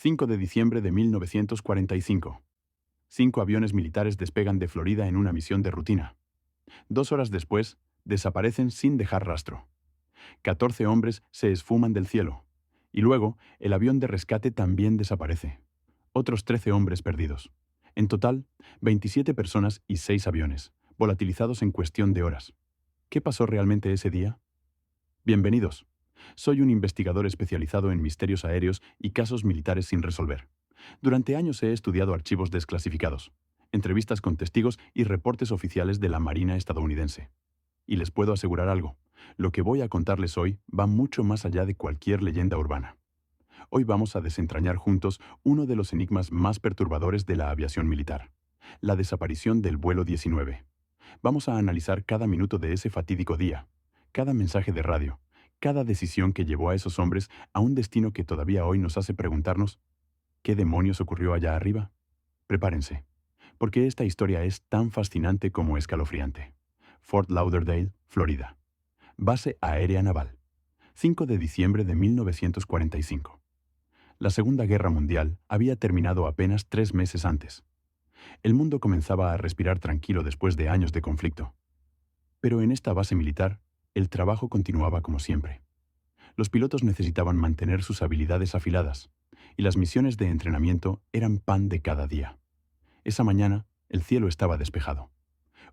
5 de diciembre de 1945. 5 aviones militares despegan de Florida en una misión de rutina. 2 horas después, desaparecen sin dejar rastro. 14 hombres se esfuman del cielo. Y luego, el avión de rescate también desaparece. Otros 13 hombres perdidos. En total, 27 personas y 6 aviones, volatilizados en cuestión de horas. ¿Qué pasó realmente ese día? Bienvenidos. Soy un investigador especializado en misterios aéreos y casos militares sin resolver. Durante años he estudiado archivos desclasificados, entrevistas con testigos y reportes oficiales de la Marina estadounidense. Y les puedo asegurar algo, lo que voy a contarles hoy va mucho más allá de cualquier leyenda urbana. Hoy vamos a desentrañar juntos uno de los enigmas más perturbadores de la aviación militar, la desaparición del vuelo 19. Vamos a analizar cada minuto de ese fatídico día, cada mensaje de radio, cada decisión que llevó a esos hombres a un destino que todavía hoy nos hace preguntarnos, ¿qué demonios ocurrió allá arriba? Prepárense, porque esta historia es tan fascinante como escalofriante. Fort Lauderdale, Florida. Base Aérea Naval. 5 de diciembre de 1945. La Segunda Guerra Mundial había terminado apenas 3 meses antes. El mundo comenzaba a respirar tranquilo después de años de conflicto. Pero en esta base militar, el trabajo continuaba como siempre. Los pilotos necesitaban mantener sus habilidades afiladas, y las misiones de entrenamiento eran pan de cada día. Esa mañana, el cielo estaba despejado.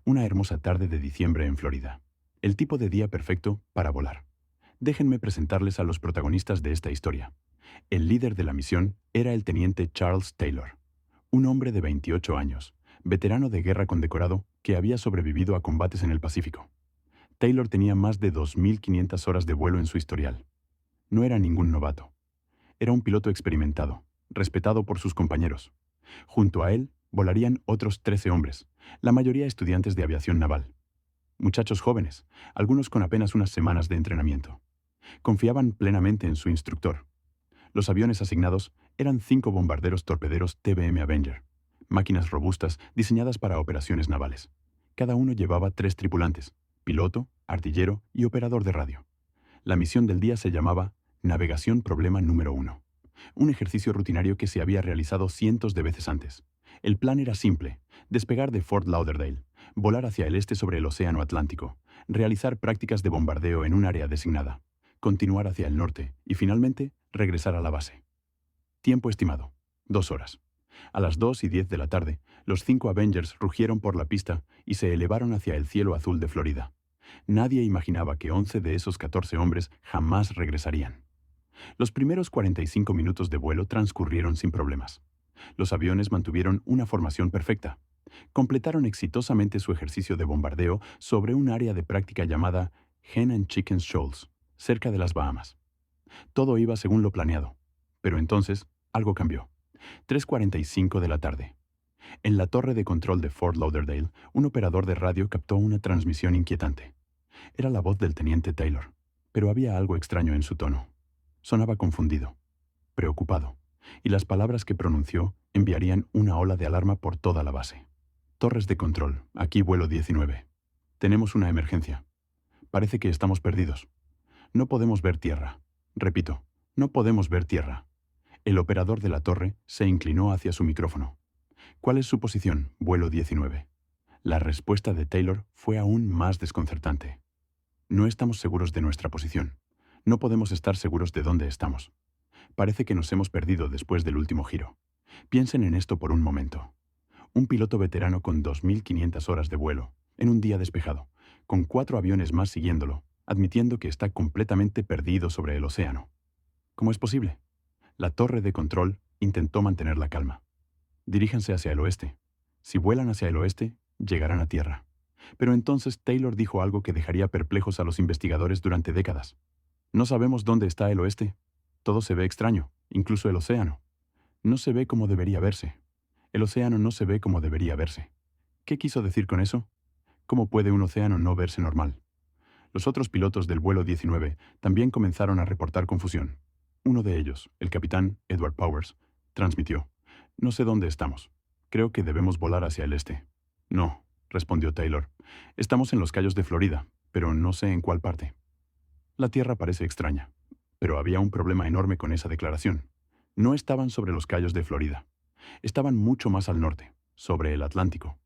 Una hermosa tarde de diciembre en Florida. El tipo de día perfecto para volar. Déjenme presentarles a los protagonistas de esta historia. El líder de la misión era el teniente Charles Taylor, un hombre de 28 años, veterano de guerra condecorado que había sobrevivido a combates en el Pacífico. Taylor tenía más de 2.500 horas de vuelo en su historial. No era ningún novato. Era un piloto experimentado, respetado por sus compañeros. Junto a él volarían otros 13 hombres, la mayoría estudiantes de aviación naval. Muchachos jóvenes, algunos con apenas unas semanas de entrenamiento. Confiaban plenamente en su instructor. Los aviones asignados eran 5 bombarderos torpederos TBM Avenger, máquinas robustas diseñadas para operaciones navales. Cada uno llevaba 3 tripulantes, piloto, artillero y operador de radio. La misión del día se llamaba Navegación Problema número 1, un ejercicio rutinario que se había realizado cientos de veces antes. El plan era simple: despegar de Fort Lauderdale, volar hacia el este sobre el Océano Atlántico, realizar prácticas de bombardeo en un área designada, continuar hacia el norte y, finalmente, regresar a la base. Tiempo estimado: 2 horas. A las 2:10 de la tarde, los 5 Avengers rugieron por la pista y se elevaron hacia el cielo azul de Florida. Nadie imaginaba que 11 de esos 14 hombres jamás regresarían. Los primeros 45 minutos de vuelo transcurrieron sin problemas. Los aviones mantuvieron una formación perfecta. Completaron exitosamente su ejercicio de bombardeo sobre un área de práctica llamada Hen and Chicken Shoals, cerca de las Bahamas. Todo iba según lo planeado. Pero entonces, algo cambió. 3:45 de la tarde. En la torre de control de Fort Lauderdale, un operador de radio captó una transmisión inquietante. Era la voz del teniente Taylor, pero había algo extraño en su tono. Sonaba confundido, preocupado, y las palabras que pronunció enviarían una ola de alarma por toda la base. Torres de control, aquí vuelo 19. Tenemos una emergencia. Parece que estamos perdidos. No podemos ver tierra. Repito, no podemos ver tierra. El operador de la torre se inclinó hacia su micrófono. ¿Cuál es su posición, vuelo 19? La respuesta de Taylor fue aún más desconcertante. No estamos seguros de nuestra posición. No podemos estar seguros de dónde estamos. Parece que nos hemos perdido después del último giro. Piensen en esto por un momento. Un piloto veterano con 2.500 horas de vuelo, en un día despejado, con 4 aviones más siguiéndolo, admitiendo que está completamente perdido sobre el océano. ¿Cómo es posible? La torre de control intentó mantener la calma. Diríjanse hacia el oeste. Si vuelan hacia el oeste, llegarán a tierra. Pero entonces Taylor dijo algo que dejaría perplejos a los investigadores durante décadas. No sabemos dónde está el oeste. Todo se ve extraño, incluso el océano. No se ve como debería verse. El océano no se ve como debería verse. ¿Qué quiso decir con eso? ¿Cómo puede un océano no verse normal? Los otros pilotos del vuelo 19 también comenzaron a reportar confusión. Uno de ellos, el capitán Edward Powers, transmitió: «No sé dónde estamos. Creo que debemos volar hacia el este». «No», respondió Taylor. «Estamos en los Cayos de Florida, pero no sé en cuál parte». La Tierra parece extraña, pero había un problema enorme con esa declaración. No estaban sobre los Cayos de Florida. Estaban mucho más al norte, sobre el Atlántico.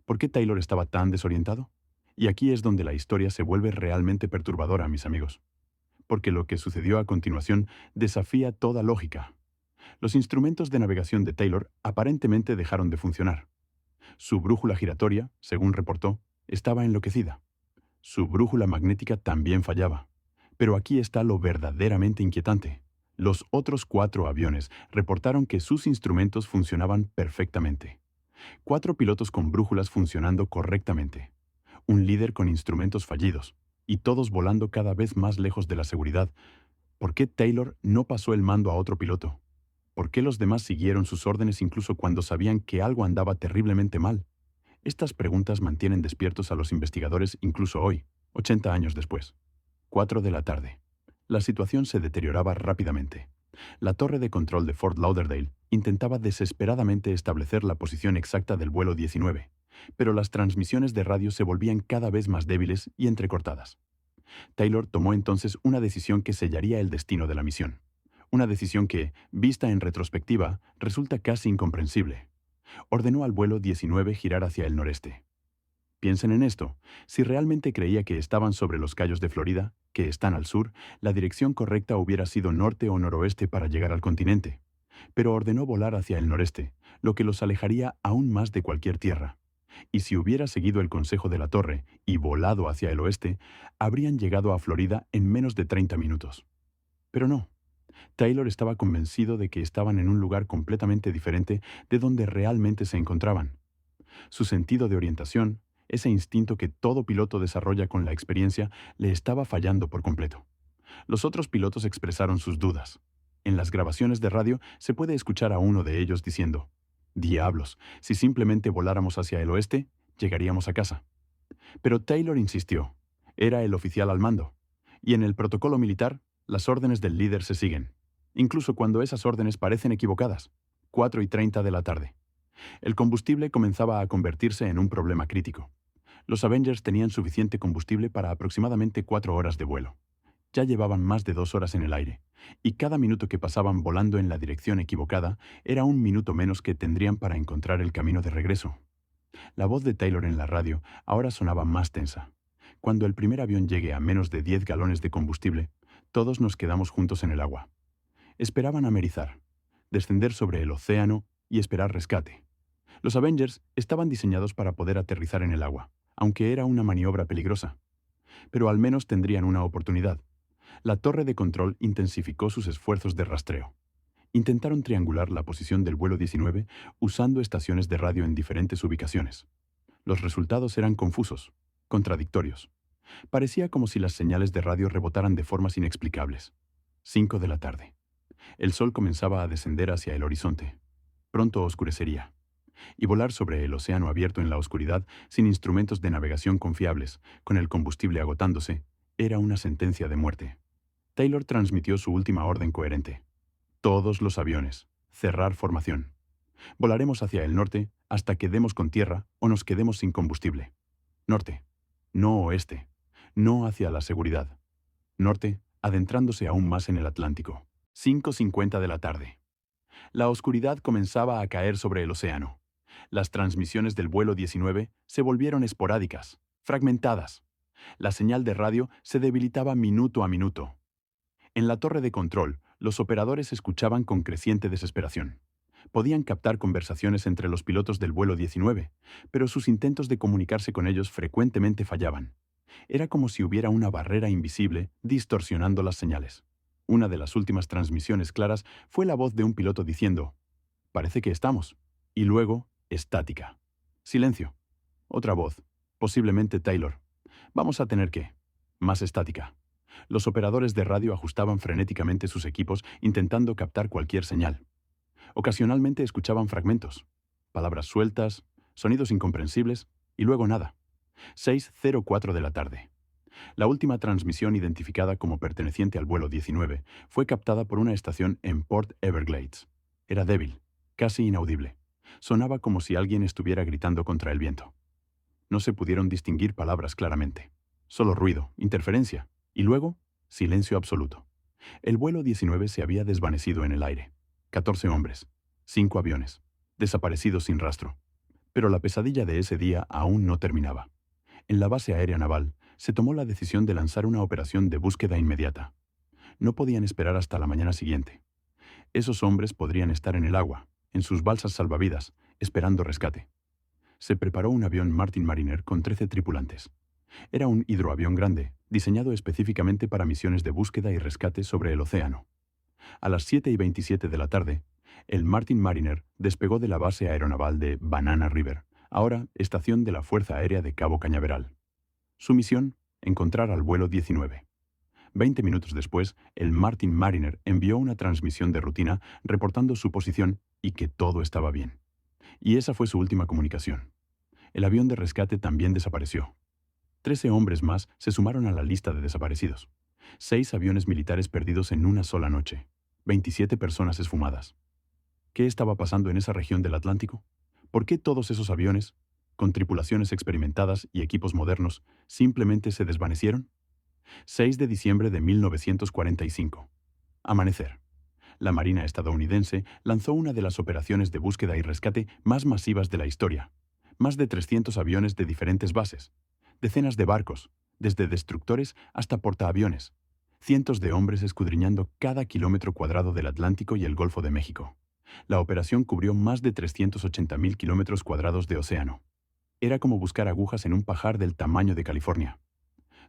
¿Por qué Taylor estaba tan desorientado? Y aquí es donde la historia se vuelve realmente perturbadora, mis amigos. Porque lo que sucedió a continuación desafía toda lógica. Los instrumentos de navegación de Taylor aparentemente dejaron de funcionar. Su brújula giratoria, según reportó, estaba enloquecida. Su brújula magnética también fallaba. Pero aquí está lo verdaderamente inquietante. Los otros 4 aviones reportaron que sus instrumentos funcionaban perfectamente. 4 pilotos con brújulas funcionando correctamente. Un líder con instrumentos fallidos. Y todos volando cada vez más lejos de la seguridad. ¿Por qué Taylor no pasó el mando a otro piloto? ¿Por qué los demás siguieron sus órdenes incluso cuando sabían que algo andaba terriblemente mal? Estas preguntas mantienen despiertos a los investigadores incluso hoy, 80 años después. 4 de la tarde. La situación se deterioraba rápidamente. La torre de control de Fort Lauderdale intentaba desesperadamente establecer la posición exacta del vuelo 19, pero las transmisiones de radio se volvían cada vez más débiles y entrecortadas. Taylor tomó entonces una decisión que sellaría el destino de la misión. Una decisión que, vista en retrospectiva, resulta casi incomprensible. Ordenó al vuelo 19 girar hacia el noreste. Piensen en esto. Si realmente creía que estaban sobre los Cayos de Florida, que están al sur, la dirección correcta hubiera sido norte o noroeste para llegar al continente. Pero ordenó volar hacia el noreste, lo que los alejaría aún más de cualquier tierra. Y si hubiera seguido el consejo de la torre y volado hacia el oeste, habrían llegado a Florida en menos de 30 minutos. Pero no. Taylor estaba convencido de que estaban en un lugar completamente diferente de donde realmente se encontraban. Su sentido de orientación, ese instinto que todo piloto desarrolla con la experiencia, le estaba fallando por completo. Los otros pilotos expresaron sus dudas. En las grabaciones de radio se puede escuchar a uno de ellos diciendo: «Diablos, si simplemente voláramos hacia el oeste, llegaríamos a casa». Pero Taylor insistió. Era el oficial al mando. Y en el protocolo militar, las órdenes del líder se siguen, incluso cuando esas órdenes parecen equivocadas. 4:30 de la tarde. El combustible comenzaba a convertirse en un problema crítico. Los Avengers tenían suficiente combustible para aproximadamente 4 horas de vuelo. Ya llevaban más de 2 horas en el aire, y cada minuto que pasaban volando en la dirección equivocada era un minuto menos que tendrían para encontrar el camino de regreso. La voz de Taylor en la radio ahora sonaba más tensa. Cuando el primer avión llegue a menos de 10 galones de combustible, todos nos quedamos juntos en el agua. Esperaban amerizar, descender sobre el océano y esperar rescate. Los Avengers estaban diseñados para poder aterrizar en el agua, aunque era una maniobra peligrosa. Pero al menos tendrían una oportunidad. La torre de control intensificó sus esfuerzos de rastreo. Intentaron triangular la posición del vuelo 19 usando estaciones de radio en diferentes ubicaciones. Los resultados eran confusos, contradictorios. Parecía como si las señales de radio rebotaran de formas inexplicables. 5 de la tarde. El sol comenzaba a descender hacia el horizonte. Pronto oscurecería. Y volar sobre el océano abierto en la oscuridad, sin instrumentos de navegación confiables, con el combustible agotándose, era una sentencia de muerte. Taylor transmitió su última orden coherente. Todos los aviones. Cerrar formación. Volaremos hacia el norte hasta que demos con tierra o nos quedemos sin combustible. Norte. No oeste. No hacia la seguridad. Norte, adentrándose aún más en el Atlántico. 5:50 de la tarde. La oscuridad comenzaba a caer sobre el océano. Las transmisiones del vuelo 19 se volvieron esporádicas, fragmentadas. La señal de radio se debilitaba minuto a minuto. En la torre de control, los operadores escuchaban con creciente desesperación. Podían captar conversaciones entre los pilotos del vuelo 19, pero sus intentos de comunicarse con ellos frecuentemente fallaban. Era como si hubiera una barrera invisible distorsionando las señales. Una de las últimas transmisiones claras fue la voz de un piloto diciendo: «Parece que estamos». Y luego, estática. Silencio. Otra voz, posiblemente Taylor. «Vamos a tener que». Más estática. Los operadores de radio ajustaban frenéticamente sus equipos intentando captar cualquier señal. Ocasionalmente escuchaban fragmentos, palabras sueltas, sonidos incomprensibles, y luego nada. 6:04 de la tarde. La última transmisión identificada como perteneciente al vuelo 19 fue captada por una estación en Port Everglades. Era débil, casi inaudible. Sonaba como si alguien estuviera gritando contra el viento. No se pudieron distinguir palabras claramente. Solo ruido, interferencia, y luego, silencio absoluto. El vuelo 19 se había desvanecido en el aire. 14 hombres, 5 aviones, desaparecidos sin rastro. Pero la pesadilla de ese día aún no terminaba. En la base aérea naval se tomó la decisión de lanzar una operación de búsqueda inmediata. No podían esperar hasta la mañana siguiente. Esos hombres podrían estar en el agua, en sus balsas salvavidas, esperando rescate. Se preparó un avión Martin Mariner con 13 tripulantes. Era un hidroavión grande, diseñado específicamente para misiones de búsqueda y rescate sobre el océano. A las 7:27 de la tarde, el Martin Mariner despegó de la base aeronaval de Banana River, ahora estación de la Fuerza Aérea de Cabo Cañaveral. Su misión, encontrar al vuelo 19. 20 minutos después, el Martin Mariner envió una transmisión de rutina reportando su posición y que todo estaba bien. Y esa fue su última comunicación. El avión de rescate también desapareció. 13 hombres más se sumaron a la lista de desaparecidos. 6 aviones militares perdidos en una sola noche. 27 personas esfumadas. ¿Qué estaba pasando en esa región del Atlántico? ¿Por qué todos esos aviones, con tripulaciones experimentadas y equipos modernos, simplemente se desvanecieron? 6 de diciembre de 1945. Amanecer. La Marina estadounidense lanzó una de las operaciones de búsqueda y rescate más masivas de la historia. Más de 300 aviones de diferentes bases. Decenas de barcos, desde destructores hasta portaaviones. Cientos de hombres escudriñando cada kilómetro cuadrado del Atlántico y el Golfo de México. La operación cubrió más de 380.000 kilómetros cuadrados de océano. Era como buscar agujas en un pajar del tamaño de California.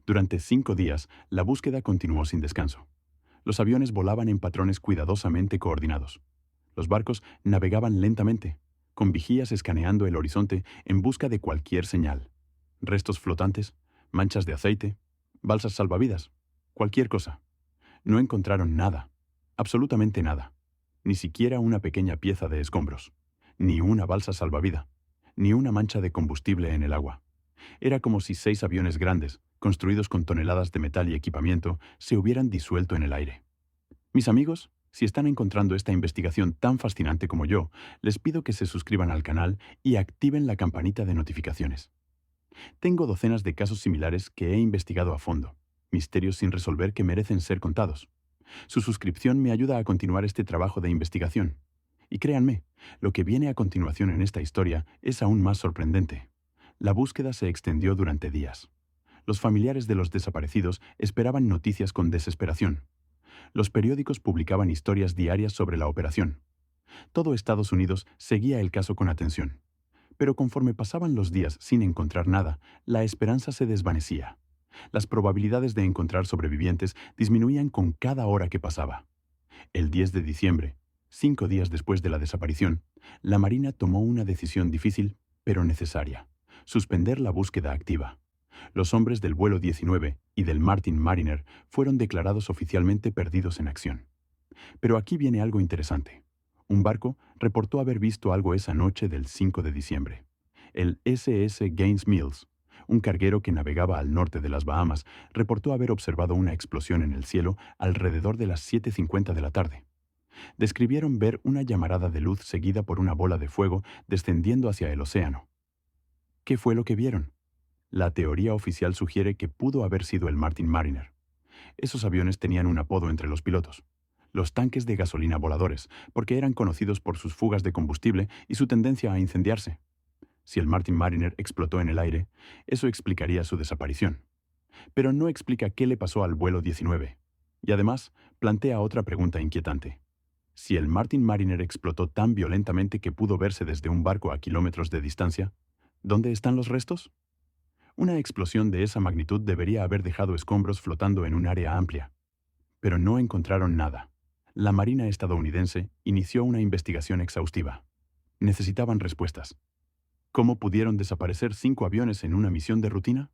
Durante 5 días, la búsqueda continuó sin descanso. Los aviones volaban en patrones cuidadosamente coordinados. Los barcos navegaban lentamente, con vigías escaneando el horizonte en busca de cualquier señal. Restos flotantes, manchas de aceite, balsas salvavidas, cualquier cosa. No encontraron nada, absolutamente nada. Ni siquiera una pequeña pieza de escombros, ni una balsa salvavida, ni una mancha de combustible en el agua. Era como si 6 aviones grandes, construidos con toneladas de metal y equipamiento, se hubieran disuelto en el aire. Mis amigos, si están encontrando esta investigación tan fascinante como yo, les pido que se suscriban al canal y activen la campanita de notificaciones. Tengo docenas de casos similares que he investigado a fondo, misterios sin resolver que merecen ser contados. Su suscripción me ayuda a continuar este trabajo de investigación. Y créanme, lo que viene a continuación en esta historia es aún más sorprendente. La búsqueda se extendió durante días. Los familiares de los desaparecidos esperaban noticias con desesperación. Los periódicos publicaban historias diarias sobre la operación. Todo Estados Unidos seguía el caso con atención. Pero conforme pasaban los días sin encontrar nada, la esperanza se desvanecía. Las probabilidades de encontrar sobrevivientes disminuían con cada hora que pasaba. El 10 de diciembre, 5 días después de la desaparición, la Marina tomó una decisión difícil, pero necesaria: suspender la búsqueda activa. Los hombres del vuelo 19 y del Martin Mariner fueron declarados oficialmente perdidos en acción. Pero aquí viene algo interesante. Un barco reportó haber visto algo esa noche del 5 de diciembre. El SS Gaines Mills, un carguero que navegaba al norte de las Bahamas, reportó haber observado una explosión en el cielo alrededor de las 7:50 de la tarde. Describieron ver una llamarada de luz seguida por una bola de fuego descendiendo hacia el océano. ¿Qué fue lo que vieron? La teoría oficial sugiere que pudo haber sido el Martin Mariner. Esos aviones tenían un apodo entre los pilotos: los tanques de gasolina voladores, porque eran conocidos por sus fugas de combustible y su tendencia a incendiarse. Si el Martin Mariner explotó en el aire, eso explicaría su desaparición. Pero no explica qué le pasó al vuelo 19. Y además, plantea otra pregunta inquietante. Si el Martin Mariner explotó tan violentamente que pudo verse desde un barco a kilómetros de distancia, ¿dónde están los restos? Una explosión de esa magnitud debería haber dejado escombros flotando en un área amplia. Pero no encontraron nada. La Marina estadounidense inició una investigación exhaustiva. Necesitaban respuestas. ¿Cómo pudieron desaparecer 5 aviones en una misión de rutina?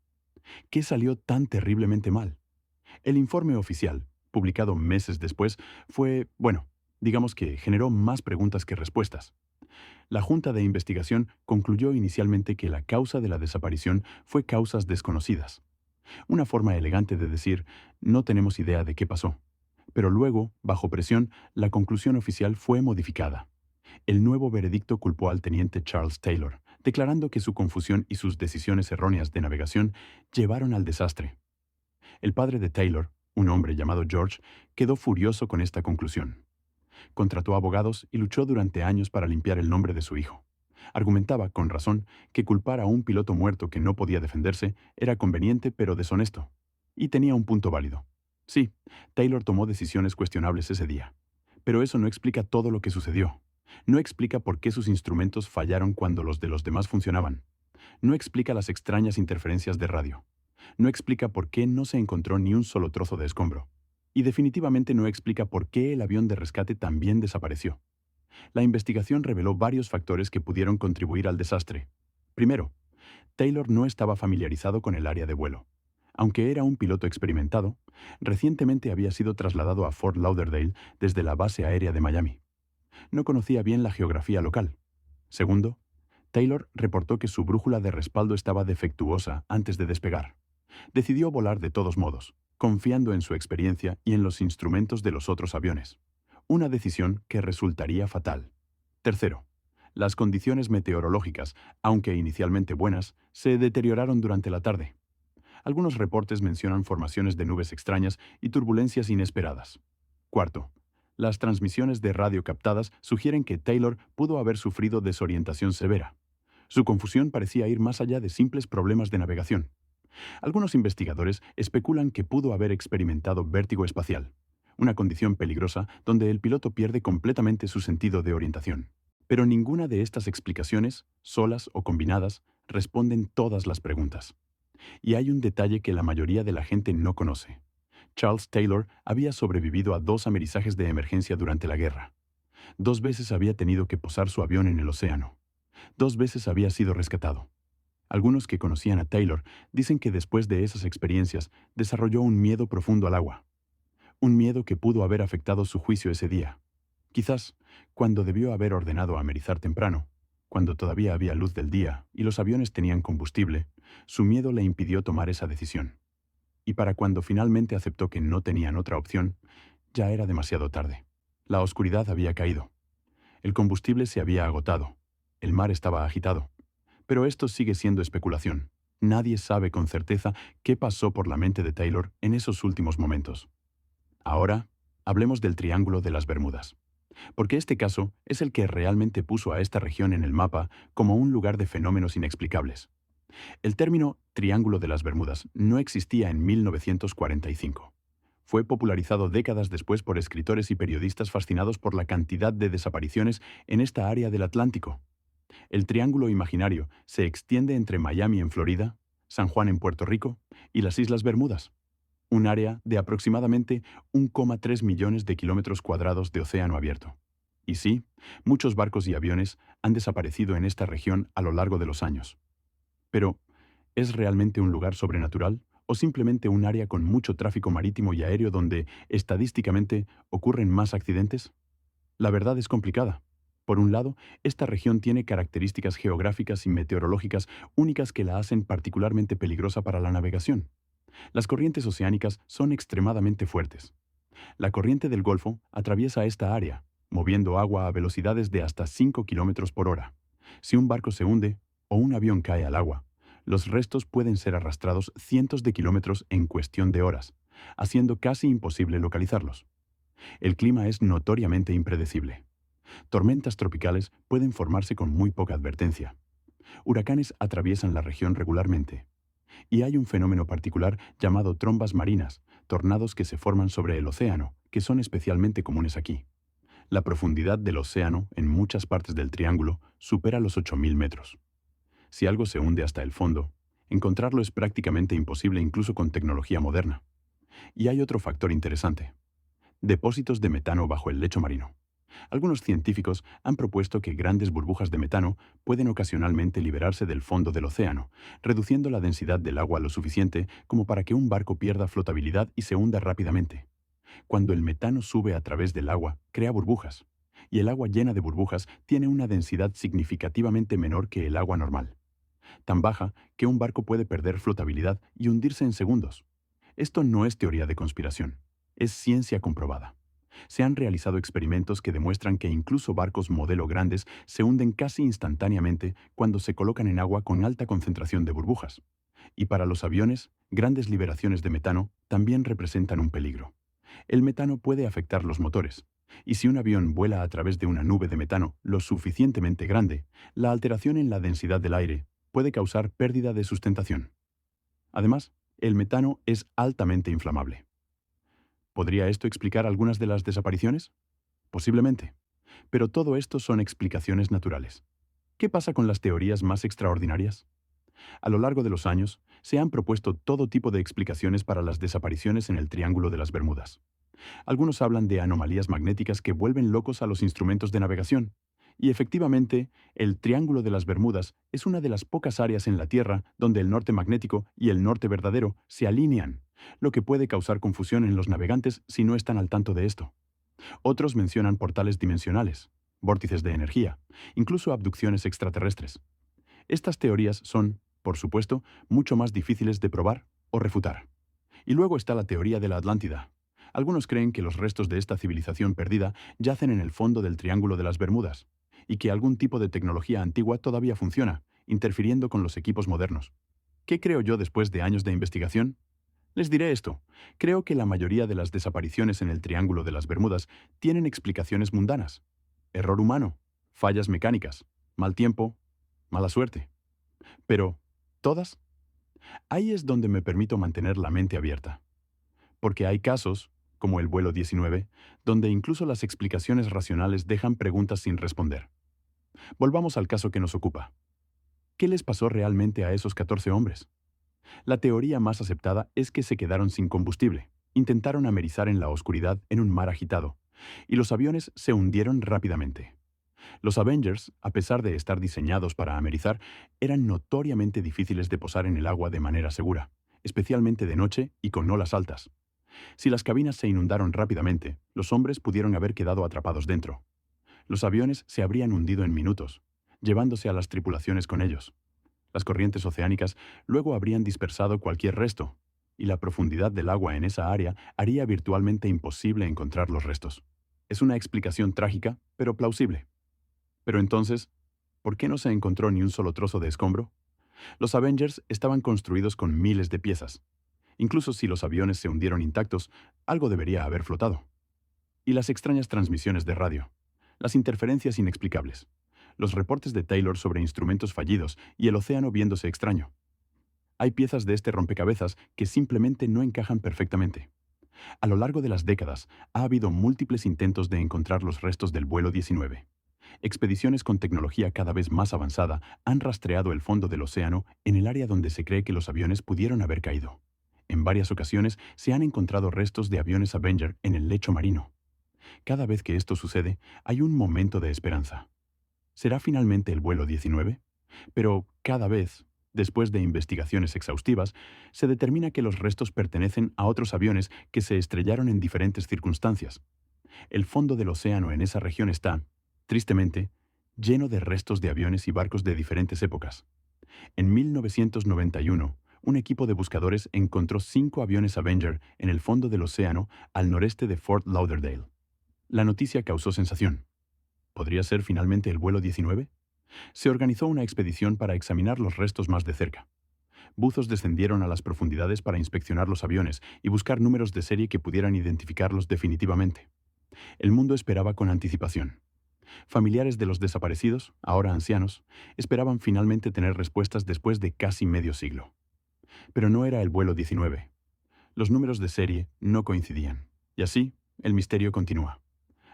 ¿Qué salió tan terriblemente mal? El informe oficial, publicado meses después, digamos que generó más preguntas que respuestas. La Junta de Investigación concluyó inicialmente que la causa de la desaparición fue causas desconocidas. Una forma elegante de decir, no tenemos idea de qué pasó. Pero luego, bajo presión, la conclusión oficial fue modificada. El nuevo veredicto culpó al teniente Charles Taylor, declarando que su confusión y sus decisiones erróneas de navegación llevaron al desastre. El padre de Taylor, un hombre llamado George, quedó furioso con esta conclusión. Contrató abogados y luchó durante años para limpiar el nombre de su hijo. Argumentaba, con razón, que culpar a un piloto muerto que no podía defenderse era conveniente pero deshonesto. Y tenía un punto válido. Sí, Taylor tomó decisiones cuestionables ese día. Pero eso no explica todo lo que sucedió. No explica por qué sus instrumentos fallaron cuando los de los demás funcionaban. No explica las extrañas interferencias de radio. No explica por qué no se encontró ni un solo trozo de escombro. Y definitivamente no explica por qué el avión de rescate también desapareció. La investigación reveló varios factores que pudieron contribuir al desastre. Primero, Taylor no estaba familiarizado con el área de vuelo. Aunque era un piloto experimentado, recientemente había sido trasladado a Fort Lauderdale desde la base aérea de Miami. No conocía bien la geografía local. Segundo, Taylor reportó que su brújula de respaldo estaba defectuosa antes de despegar. Decidió volar de todos modos, confiando en su experiencia y en los instrumentos de los otros aviones. Una decisión que resultaría fatal. Tercero, las condiciones meteorológicas, aunque inicialmente buenas, se deterioraron durante la tarde. Algunos reportes mencionan formaciones de nubes extrañas y turbulencias inesperadas. Cuarto, las transmisiones de radio captadas sugieren que Taylor pudo haber sufrido desorientación severa. Su confusión parecía ir más allá de simples problemas de navegación. Algunos investigadores especulan que pudo haber experimentado vértigo espacial, una condición peligrosa donde el piloto pierde completamente su sentido de orientación. Pero ninguna de estas explicaciones, solas o combinadas, responden todas las preguntas. Y hay un detalle que la mayoría de la gente no conoce. Charles Taylor había sobrevivido a 2 amerizajes de emergencia durante la guerra. 2 veces había tenido que posar su avión en el océano. 2 veces había sido rescatado. Algunos que conocían a Taylor dicen que después de esas experiencias desarrolló un miedo profundo al agua. Un miedo que pudo haber afectado su juicio ese día. Quizás, cuando debió haber ordenado amerizar temprano, cuando todavía había luz del día y los aviones tenían combustible, su miedo le impidió tomar esa decisión. Y para cuando finalmente aceptó que no tenían otra opción, ya era demasiado tarde. La oscuridad había caído. El combustible se había agotado. El mar estaba agitado. Pero esto sigue siendo especulación. Nadie sabe con certeza qué pasó por la mente de Taylor en esos últimos momentos. Ahora, hablemos del Triángulo de las Bermudas. Porque este caso es el que realmente puso a esta región en el mapa como un lugar de fenómenos inexplicables. El término Triángulo de las Bermudas no existía en 1945. Fue popularizado décadas después por escritores y periodistas fascinados por la cantidad de desapariciones en esta área del Atlántico. El triángulo imaginario se extiende entre Miami en Florida, San Juan en Puerto Rico y las Islas Bermudas, un área de aproximadamente 1,3 millones de kilómetros cuadrados de océano abierto. Y sí, muchos barcos y aviones han desaparecido en esta región a lo largo de los años. Pero, ¿es realmente un lugar sobrenatural o simplemente un área con mucho tráfico marítimo y aéreo donde, estadísticamente, ocurren más accidentes? La verdad es complicada. Por un lado, esta región tiene características geográficas y meteorológicas únicas que la hacen particularmente peligrosa para la navegación. Las corrientes oceánicas son extremadamente fuertes. La corriente del Golfo atraviesa esta área, moviendo agua a velocidades de hasta 5 kilómetros por hora. Si un barco se hunde o un avión cae al agua, los restos pueden ser arrastrados cientos de kilómetros en cuestión de horas, haciendo casi imposible localizarlos. El clima es notoriamente impredecible. Tormentas tropicales pueden formarse con muy poca advertencia. Huracanes atraviesan la región regularmente. Y hay un fenómeno particular llamado trombas marinas, tornados que se forman sobre el océano, que son especialmente comunes aquí. La profundidad del océano, en muchas partes del triángulo, supera los 8.000 metros. Si algo se hunde hasta el fondo, encontrarlo es prácticamente imposible incluso con tecnología moderna. Y hay otro factor interesante: depósitos de metano bajo el lecho marino. Algunos científicos han propuesto que grandes burbujas de metano pueden ocasionalmente liberarse del fondo del océano, reduciendo la densidad del agua lo suficiente como para que un barco pierda flotabilidad y se hunda rápidamente. Cuando el metano sube a través del agua, crea burbujas, y el agua llena de burbujas tiene una densidad significativamente menor que el agua normal, tan baja que un barco puede perder flotabilidad y hundirse en segundos. Esto no es teoría de conspiración, es ciencia comprobada. Se han realizado experimentos que demuestran que incluso barcos modelo grandes se hunden casi instantáneamente cuando se colocan en agua con alta concentración de burbujas. Y para los aviones, grandes liberaciones de metano también representan un peligro. El metano puede afectar los motores, Y si un avión vuela a través de una nube de metano lo suficientemente grande, la alteración en la densidad del aire puede causar pérdida de sustentación. Además, el metano es altamente inflamable. ¿Podría esto explicar algunas de las desapariciones? Posiblemente. Pero todo esto son explicaciones naturales. ¿Qué pasa con las teorías más extraordinarias? A lo largo de los años, se han propuesto todo tipo de explicaciones para las desapariciones en el Triángulo de las Bermudas. Algunos hablan de anomalías magnéticas que vuelven locos a los instrumentos de navegación. Y efectivamente, el Triángulo de las Bermudas es una de las pocas áreas en la Tierra donde el norte magnético y el norte verdadero se alinean, lo que puede causar confusión en los navegantes si no están al tanto de esto. Otros mencionan portales dimensionales, vórtices de energía, incluso abducciones extraterrestres. Estas teorías son, por supuesto, mucho más difíciles de probar o refutar. Y luego está la teoría de la Atlántida. Algunos creen que los restos de esta civilización perdida yacen en el fondo del Triángulo de las Bermudas, y que algún tipo de tecnología antigua todavía funciona, interfiriendo con los equipos modernos. ¿Qué creo yo después de años de investigación? Les diré esto. Creo que la mayoría de las desapariciones en el Triángulo de las Bermudas tienen explicaciones mundanas. Error humano, fallas mecánicas, mal tiempo, mala suerte. Pero, ¿todas? Ahí es donde me permito mantener la mente abierta. Porque hay casos, como el vuelo 19, donde incluso las explicaciones racionales dejan preguntas sin responder. Volvamos al caso que nos ocupa. ¿Qué les pasó realmente a esos 14 hombres? La teoría más aceptada es que se quedaron sin combustible, intentaron amerizar en la oscuridad en un mar agitado, y los aviones se hundieron rápidamente. Los Avengers, a pesar de estar diseñados para amerizar, eran notoriamente difíciles de posar en el agua de manera segura, especialmente de noche y con olas altas. Si las cabinas se inundaron rápidamente, los hombres pudieron haber quedado atrapados dentro. Los aviones se habrían hundido en minutos, llevándose a las tripulaciones con ellos. Las corrientes oceánicas luego habrían dispersado cualquier resto, y la profundidad del agua en esa área haría virtualmente imposible encontrar los restos. Es una explicación trágica, pero plausible. Pero entonces, ¿por qué no se encontró ni un solo trozo de escombro? Los Avengers estaban construidos con miles de piezas. Incluso si los aviones se hundieron intactos, algo debería haber flotado. Y las extrañas transmisiones de radio, las interferencias inexplicables, los reportes de Taylor sobre instrumentos fallidos y el océano viéndose extraño. Hay piezas de este rompecabezas que simplemente no encajan perfectamente. A lo largo de las décadas, ha habido múltiples intentos de encontrar los restos del vuelo 19. Expediciones con tecnología cada vez más avanzada han rastreado el fondo del océano en el área donde se cree que los aviones pudieron haber caído. En varias ocasiones se han encontrado restos de aviones Avenger en el lecho marino. Cada vez que esto sucede, hay un momento de esperanza. ¿Será finalmente el vuelo 19? Pero cada vez, después de investigaciones exhaustivas, se determina que los restos pertenecen a otros aviones que se estrellaron en diferentes circunstancias. El fondo del océano en esa región está, tristemente, lleno de restos de aviones y barcos de diferentes épocas. En 1991, un equipo de buscadores encontró 5 aviones Avenger en el fondo del océano al noreste de Fort Lauderdale. La noticia causó sensación. ¿Podría ser finalmente el vuelo 19? Se organizó una expedición para examinar los restos más de cerca. Buzos descendieron a las profundidades para inspeccionar los aviones y buscar números de serie que pudieran identificarlos definitivamente. El mundo esperaba con anticipación. Familiares de los desaparecidos, ahora ancianos, esperaban finalmente tener respuestas después de casi medio siglo. Pero no era el vuelo 19. Los números de serie no coincidían. Y así, el misterio continúa.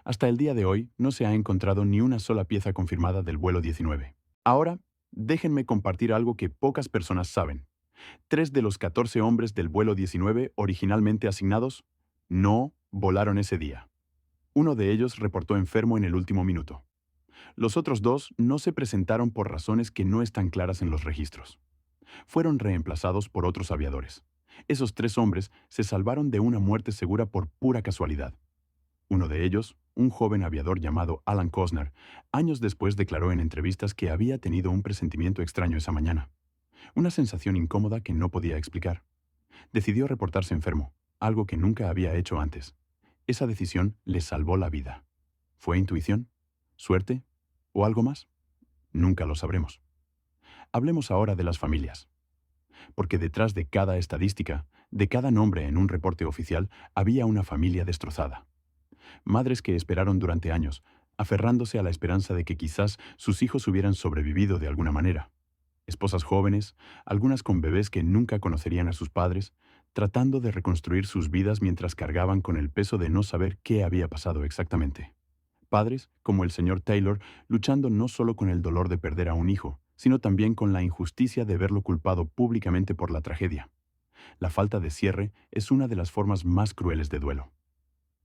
Hasta el día de hoy no se ha encontrado ni una sola pieza confirmada del vuelo 19. Ahora, déjenme compartir algo que pocas personas saben. 3 de los 14 hombres del vuelo 19 originalmente asignados no volaron ese día. Uno de ellos reportó enfermo en el último minuto. Los otros 2 no se presentaron por razones que no están claras en los registros. Fueron reemplazados por otros aviadores. Esos 3 hombres se salvaron de una muerte segura por pura casualidad. Uno de ellos, un joven aviador llamado Alan Costner, años después declaró en entrevistas que había tenido un presentimiento extraño esa mañana. Una sensación incómoda que no podía explicar. Decidió reportarse enfermo, algo que nunca había hecho antes. Esa decisión le salvó la vida. ¿Fue intuición? ¿Suerte? ¿O algo más? Nunca lo sabremos. Hablemos ahora de las familias. Porque detrás de cada estadística, de cada nombre en un reporte oficial, había una familia destrozada. Madres que esperaron durante años, aferrándose a la esperanza de que quizás sus hijos hubieran sobrevivido de alguna manera. Esposas jóvenes, algunas con bebés que nunca conocerían a sus padres, tratando de reconstruir sus vidas mientras cargaban con el peso de no saber qué había pasado exactamente. Padres, como el señor Taylor, luchando no solo con el dolor de perder a un hijo, sino también con la injusticia de verlo culpado públicamente por la tragedia. La falta de cierre es una de las formas más crueles de duelo.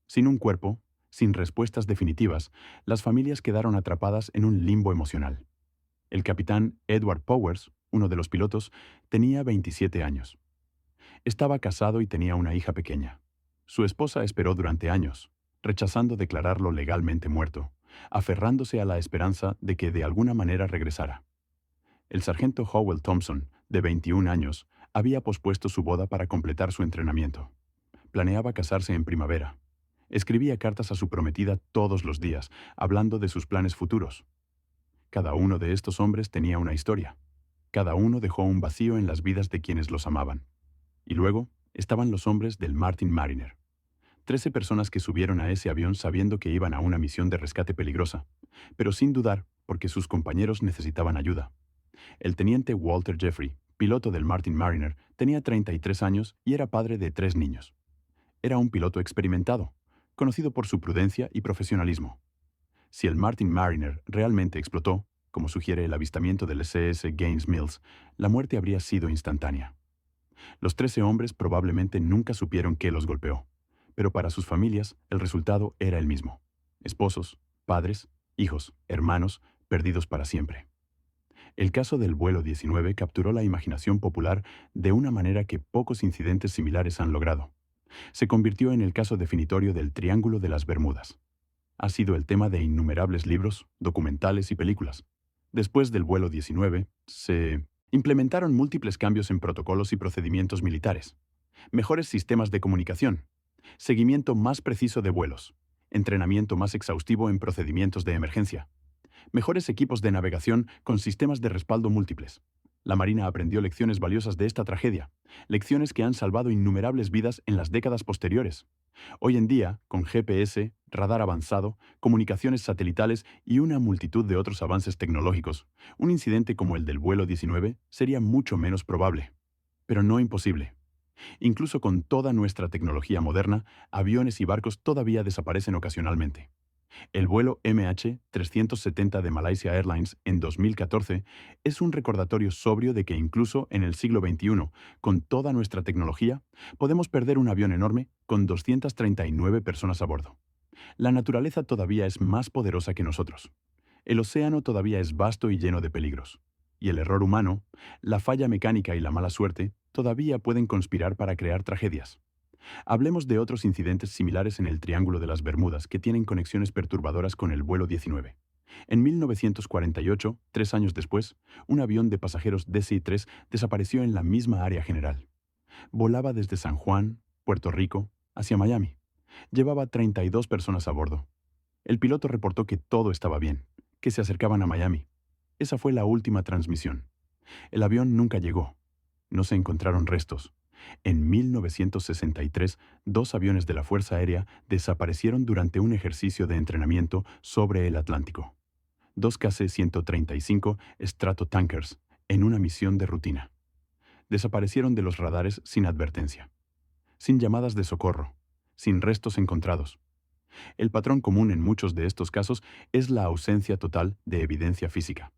Sin un cuerpo, sin respuestas definitivas, las familias quedaron atrapadas en un limbo emocional. El capitán Edward Powers, uno de los pilotos, tenía 27 años. Estaba casado y tenía una hija pequeña. Su esposa esperó durante años, rechazando declararlo legalmente muerto, aferrándose a la esperanza de que de alguna manera regresara. El sargento Howell Thompson, de 21 años, había pospuesto su boda para completar su entrenamiento. Planeaba casarse en primavera. Escribía cartas a su prometida todos los días, hablando de sus planes futuros. Cada uno de estos hombres tenía una historia. Cada uno dejó un vacío en las vidas de quienes los amaban. Y luego estaban los hombres del Martin Mariner. 13 personas que subieron a ese avión sabiendo que iban a una misión de rescate peligrosa, pero sin dudar porque sus compañeros necesitaban ayuda. El teniente Walter Jeffrey, piloto del Martin Mariner, tenía 33 años y era padre de 3 niños. Era un piloto experimentado, conocido por su prudencia y profesionalismo. Si el Martin Mariner realmente explotó, como sugiere el avistamiento del SS Gaines Mills, la muerte habría sido instantánea. Los 13 hombres probablemente nunca supieron qué los golpeó, pero para sus familias el resultado era el mismo. Esposos, padres, hijos, hermanos, perdidos para siempre. El caso del vuelo 19 capturó la imaginación popular de una manera que pocos incidentes similares han logrado. Se convirtió en el caso definitorio del Triángulo de las Bermudas. Ha sido el tema de innumerables libros, documentales y películas. Después del vuelo 19, se implementaron múltiples cambios en protocolos y procedimientos militares, mejores sistemas de comunicación, seguimiento más preciso de vuelos, entrenamiento más exhaustivo en procedimientos de emergencia, mejores equipos de navegación con sistemas de respaldo múltiples. La Marina aprendió lecciones valiosas de esta tragedia, lecciones que han salvado innumerables vidas en las décadas posteriores. Hoy en día, con GPS, radar avanzado, comunicaciones satelitales y una multitud de otros avances tecnológicos, un incidente como el del vuelo 19 sería mucho menos probable. Pero no imposible. Incluso con toda nuestra tecnología moderna, aviones y barcos todavía desaparecen ocasionalmente. El vuelo MH370 de Malaysia Airlines en 2014 es un recordatorio sobrio de que incluso en el siglo XXI, con toda nuestra tecnología, podemos perder un avión enorme con 239 personas a bordo. La naturaleza todavía es más poderosa que nosotros. El océano todavía es vasto y lleno de peligros. Y el error humano, la falla mecánica y la mala suerte todavía pueden conspirar para crear tragedias. Hablemos de otros incidentes similares en el Triángulo de las Bermudas que tienen conexiones perturbadoras con el vuelo 19. En 1948, 3 años después, un avión de pasajeros DC-3 desapareció en la misma área general. Volaba desde San Juan, Puerto Rico, hacia Miami. Llevaba 32 personas a bordo. El piloto reportó que todo estaba bien, que se acercaban a Miami. Esa fue la última transmisión. El avión nunca llegó. No se encontraron restos. En 1963, 2 aviones de la Fuerza Aérea desaparecieron durante un ejercicio de entrenamiento sobre el Atlántico. 2 KC-135 Stratotankers, en una misión de rutina. Desaparecieron de los radares sin advertencia, sin llamadas de socorro, sin restos encontrados. El patrón común en muchos de estos casos es la ausencia total de evidencia física.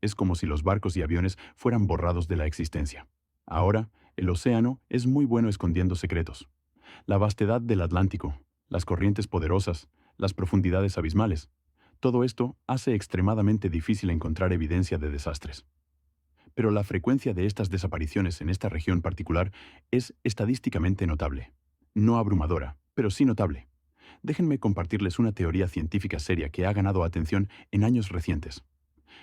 Es como si los barcos y aviones fueran borrados de la existencia. Ahora, el océano es muy bueno escondiendo secretos. La vastedad del Atlántico, las corrientes poderosas, las profundidades abismales. Todo esto hace extremadamente difícil encontrar evidencia de desastres. Pero la frecuencia de estas desapariciones en esta región particular es estadísticamente notable. No abrumadora, pero sí notable. Déjenme compartirles una teoría científica seria que ha ganado atención en años recientes.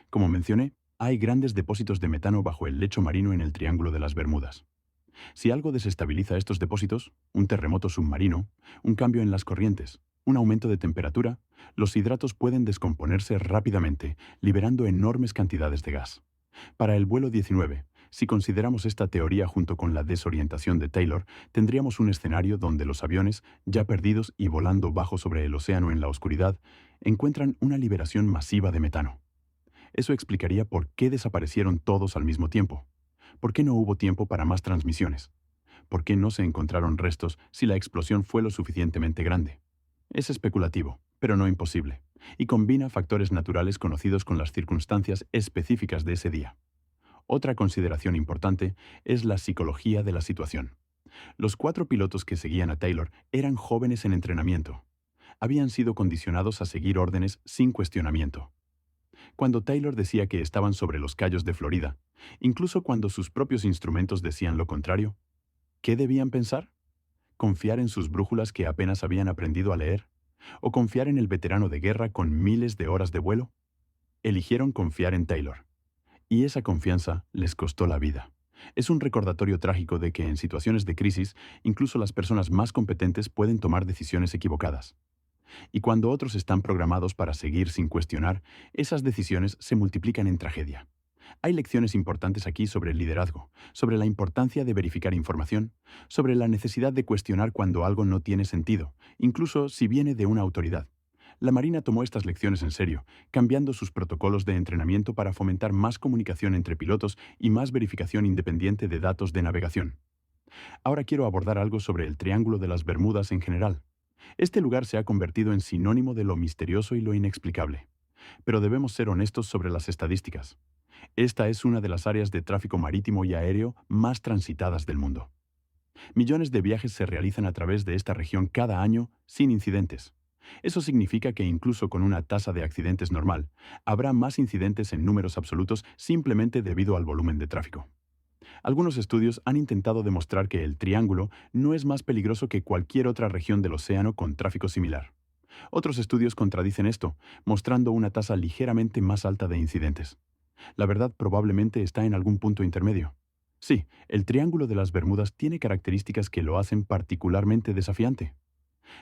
Como mencioné, hay grandes depósitos de metano bajo el lecho marino en el Triángulo de las Bermudas. Si algo desestabiliza estos depósitos, un terremoto submarino, un cambio en las corrientes, un aumento de temperatura, los hidratos pueden descomponerse rápidamente, liberando enormes cantidades de gas. Para el vuelo 19, Si consideramos esta teoría junto con la desorientación de Taylor, tendríamos un escenario donde los aviones, ya perdidos y volando bajo sobre el océano en la oscuridad, encuentran una liberación masiva de metano. Eso explicaría por qué desaparecieron todos al mismo tiempo. ¿Por qué no hubo tiempo para más transmisiones? ¿Por qué no se encontraron restos si la explosión fue lo suficientemente grande? Es especulativo, pero no imposible, y combina factores naturales conocidos con las circunstancias específicas de ese día. Otra consideración importante es la psicología de la situación. Los 4 pilotos que seguían a Taylor eran jóvenes en entrenamiento. Habían sido condicionados a seguir órdenes sin cuestionamiento. Cuando Taylor decía que estaban sobre los cayos de Florida, incluso cuando sus propios instrumentos decían lo contrario, ¿qué debían pensar? ¿Confiar en sus brújulas que apenas habían aprendido a leer? ¿O confiar en el veterano de guerra con miles de horas de vuelo? Eligieron confiar en Taylor. Y esa confianza les costó la vida. Es un recordatorio trágico de que en situaciones de crisis, incluso las personas más competentes pueden tomar decisiones equivocadas. Y cuando otros están programados para seguir sin cuestionar, esas decisiones se multiplican en tragedia. Hay lecciones importantes aquí sobre el liderazgo, sobre la importancia de verificar información, sobre la necesidad de cuestionar cuando algo no tiene sentido, incluso si viene de una autoridad. La Marina tomó estas lecciones en serio, cambiando sus protocolos de entrenamiento para fomentar más comunicación entre pilotos y más verificación independiente de datos de navegación. Ahora quiero abordar algo sobre el Triángulo de las Bermudas en general. Este lugar se ha convertido en sinónimo de lo misterioso y lo inexplicable. Pero debemos ser honestos sobre las estadísticas. Esta es una de las áreas de tráfico marítimo y aéreo más transitadas del mundo. Millones de viajes se realizan a través de esta región cada año sin incidentes. Eso significa que incluso con una tasa de accidentes normal, habrá más incidentes en números absolutos simplemente debido al volumen de tráfico. Algunos estudios han intentado demostrar que el Triángulo no es más peligroso que cualquier otra región del océano con tráfico similar. Otros estudios contradicen esto, mostrando una tasa ligeramente más alta de incidentes. La verdad probablemente está en algún punto intermedio. Sí, el Triángulo de las Bermudas tiene características que lo hacen particularmente desafiante.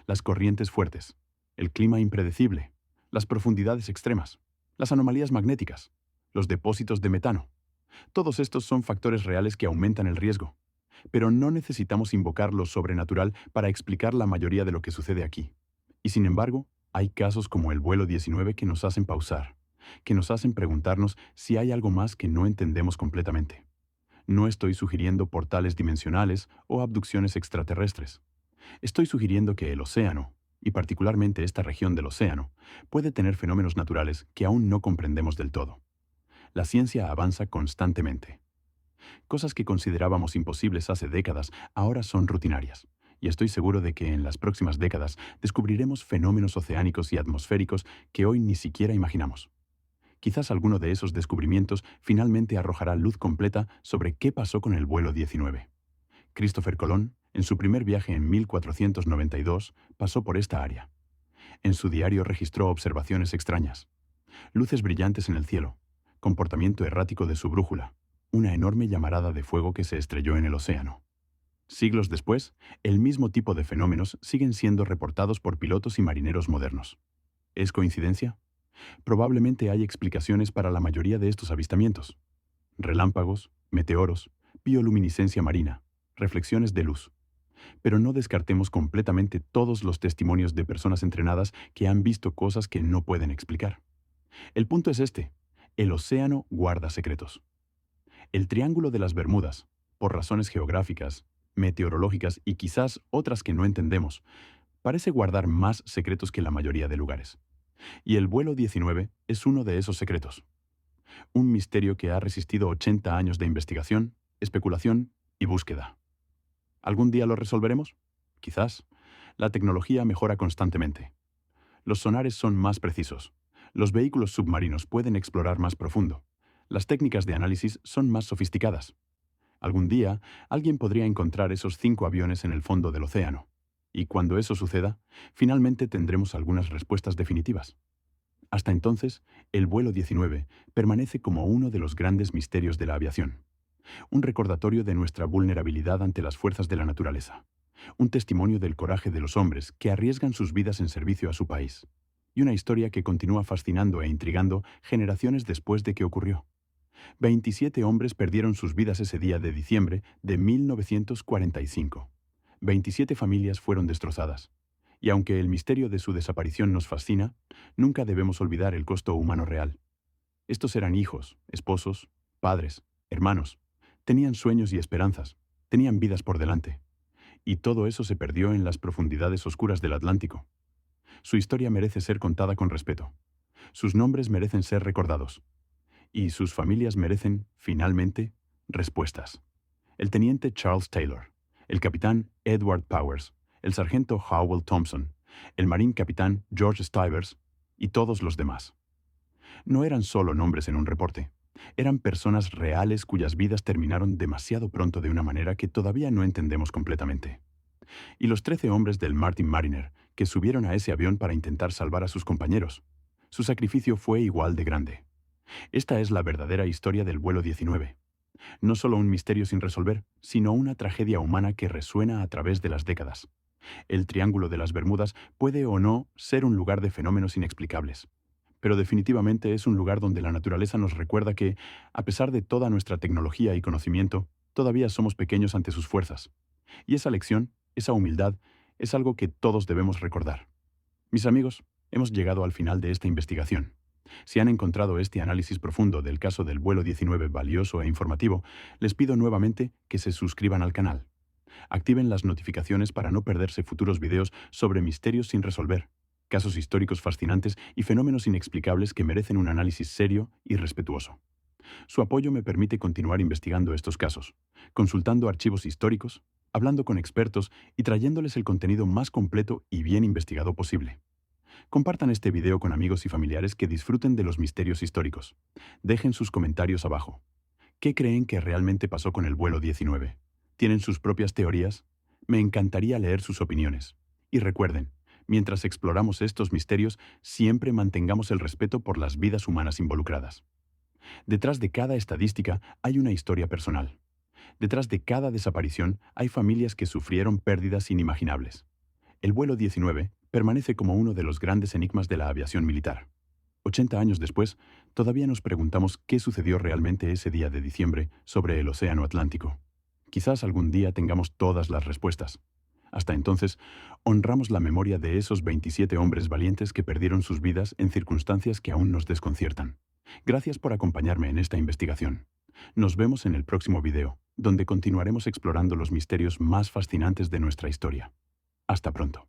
Las corrientes fuertes, el clima impredecible, las profundidades extremas, las anomalías magnéticas, los depósitos de metano. Todos estos son factores reales que aumentan el riesgo. Pero no necesitamos invocar lo sobrenatural para explicar la mayoría de lo que sucede aquí. Y sin embargo, hay casos como el vuelo 19 que nos hacen pausar, que nos hacen preguntarnos si hay algo más que no entendemos completamente. No estoy sugiriendo portales dimensionales o abducciones extraterrestres. Estoy sugiriendo que el océano, y particularmente esta región del océano, puede tener fenómenos naturales que aún no comprendemos del todo. La ciencia avanza constantemente. Cosas que considerábamos imposibles hace décadas ahora son rutinarias, y estoy seguro de que en las próximas décadas descubriremos fenómenos oceánicos y atmosféricos que hoy ni siquiera imaginamos. Quizás alguno de esos descubrimientos finalmente arrojará luz completa sobre qué pasó con el vuelo 19. Christopher Colón, en su primer viaje en 1492, pasó por esta área. En su diario registró observaciones extrañas. Luces brillantes en el cielo, comportamiento errático de su brújula, una enorme llamarada de fuego que se estrelló en el océano. Siglos después, el mismo tipo de fenómenos siguen siendo reportados por pilotos y marineros modernos. ¿Es coincidencia? Probablemente hay explicaciones para la mayoría de estos avistamientos. Relámpagos, meteoros, bioluminiscencia marina, reflexiones de luz. Pero no descartemos completamente todos los testimonios de personas entrenadas que han visto cosas que no pueden explicar. El punto es este: el océano guarda secretos. El Triángulo de las Bermudas, por razones geográficas, meteorológicas y quizás otras que no entendemos, parece guardar más secretos que la mayoría de lugares. Y el vuelo 19 es uno de esos secretos. Un misterio que ha resistido 80 años de investigación, especulación y búsqueda. ¿Algún día lo resolveremos? Quizás. La tecnología mejora constantemente. Los sonares son más precisos. Los vehículos submarinos pueden explorar más profundo. Las técnicas de análisis son más sofisticadas. Algún día, alguien podría encontrar esos 5 aviones en el fondo del océano. Y cuando eso suceda, finalmente tendremos algunas respuestas definitivas. Hasta entonces, el vuelo 19 permanece como uno de los grandes misterios de la aviación. Un recordatorio de nuestra vulnerabilidad ante las fuerzas de la naturaleza. Un testimonio del coraje de los hombres que arriesgan sus vidas en servicio a su país. Y una historia que continúa fascinando e intrigando generaciones después de que ocurrió. 27 hombres perdieron sus vidas ese día de diciembre de 1945. 27 familias fueron destrozadas. Y aunque el misterio de su desaparición nos fascina, nunca debemos olvidar el costo humano real. Estos eran hijos, esposos, padres, hermanos. Tenían sueños y esperanzas. Tenían vidas por delante. Y todo eso se perdió en las profundidades oscuras del Atlántico. Su historia merece ser contada con respeto. Sus nombres merecen ser recordados. Y sus familias merecen, finalmente, respuestas. El teniente Charles Taylor, el capitán Edward Powers, el sargento Howell Thompson, el marín capitán George Stivers y todos los demás. No eran solo nombres en un reporte. Eran personas reales cuyas vidas terminaron demasiado pronto de una manera que todavía no entendemos completamente. Y los 13 hombres del Martin Mariner, que subieron a ese avión para intentar salvar a sus compañeros. Su sacrificio fue igual de grande. Esta es la verdadera historia del vuelo 19. No solo un misterio sin resolver, sino una tragedia humana que resuena a través de las décadas. El Triángulo de las Bermudas puede o no ser un lugar de fenómenos inexplicables, pero definitivamente es un lugar donde la naturaleza nos recuerda que, a pesar de toda nuestra tecnología y conocimiento, todavía somos pequeños ante sus fuerzas. Y esa lección, esa humildad, es algo que todos debemos recordar. Mis amigos, hemos llegado al final de esta investigación. Si han encontrado este análisis profundo del caso del vuelo 19 valioso e informativo, les pido nuevamente que se suscriban al canal. Activen las notificaciones para no perderse futuros videos sobre misterios sin resolver, casos históricos fascinantes y fenómenos inexplicables que merecen un análisis serio y respetuoso. Su apoyo me permite continuar investigando estos casos, consultando archivos históricos, hablando con expertos y trayéndoles el contenido más completo y bien investigado posible. Compartan este video con amigos y familiares que disfruten de los misterios históricos. Dejen sus comentarios abajo. ¿Qué creen que realmente pasó con el vuelo 19? ¿Tienen sus propias teorías? Me encantaría leer sus opiniones. Y recuerden, mientras exploramos estos misterios, siempre mantengamos el respeto por las vidas humanas involucradas. Detrás de cada estadística hay una historia personal. Detrás de cada desaparición hay familias que sufrieron pérdidas inimaginables. El vuelo 19 permanece como uno de los grandes enigmas de la aviación militar. 80 años después, todavía nos preguntamos qué sucedió realmente ese día de diciembre sobre el Océano Atlántico. Quizás algún día tengamos todas las respuestas. Hasta entonces, honramos la memoria de esos 27 hombres valientes que perdieron sus vidas en circunstancias que aún nos desconciertan. Gracias por acompañarme en esta investigación. Nos vemos en el próximo video, donde continuaremos explorando los misterios más fascinantes de nuestra historia. Hasta pronto.